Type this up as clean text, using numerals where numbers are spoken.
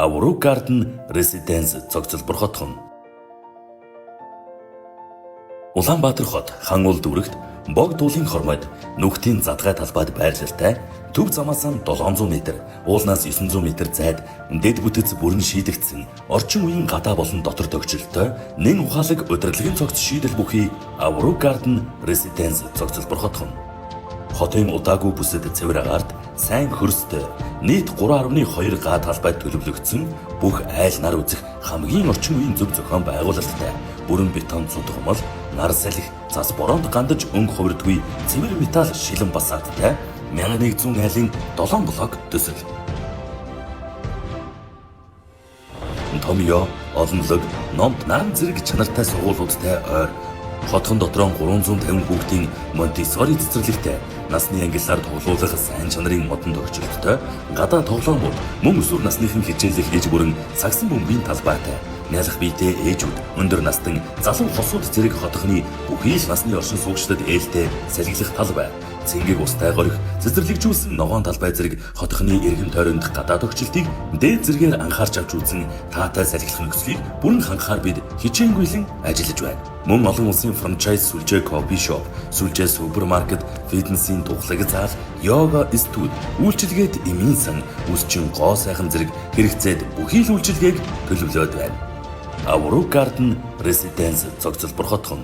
Аврууг Гарден Резиденс цогцлбор хотхон. Улаанбаатар хот хан ул дүрэгт бог дуулын хормойд нүхтийн задгай талбайд байрлалтай төв замаас нь 700 м, уулнаас 900 м зайд дэд бүтэц бүрэн шийдэгдсэн орчин үеийн гадаа болон дотор төгсөлтөй нэн ухаалаг удирдлагын цогц шийдэл бүхий Аврууг Гарден Резиденс цогцлбор хотхон. Хотын удаагүй бүсэд цэвэр агаарт сайн хөрстэй нийт 3.2 га талбайд төлөвлөгдсөн бүх айл нар үзэх хамгийн орчин үеийн зөв зохион байгуулалттай бүрэн бетон цутгамал нар салхи цас бороонд гандаж өнгө хувирдгүй цэвэр металл шилэн басаадтай 1100 айлын 7 блок төсөл. Томьёо, олонлог, номд наран зэрэг чанартай сургуулиудтай ойр хотхон дотроо 350 хүүхдийн Монтессори цэцэрлэгтэй насны ангиллаар тоглуулах сайн чанарын модон төгсөлттэй гадаа тоглоомууд мөн өсвөр насныхын хичээлийг хийж бүрэн сагсан бөмбөгийн талбайтай нялх биетэй ээжүүд өндөр настан залуу хосууд зэрэг хотхны бүхий л насны оршин суугчдад ээлтэй салхилах талбай цэнгэг устай горих цэцэрлэгжүүлсэн ногоон талбай зэрэг хотхны эргэм тойронд гадаа төгсөлтийг дээд зэргээр анхаарч авч үзэн таатай салхилах нөхцөлийг бүрэн хангахаар бид хичээнгүйлэн ажиллаж байна. Мөн олон улсын франчайз сүлжээ кофе шоп, сүлжээ супермаркет, фитнесийн тухлаг зал, йога студи, үйлчилгээд эмийн сан, үсчин гоо сайхан зэрэг хэрэгцээд бүхий л үйлчилгээг төлөвлөөд байна. Аврууг Гарден Резиденс цогцлбор хотхон.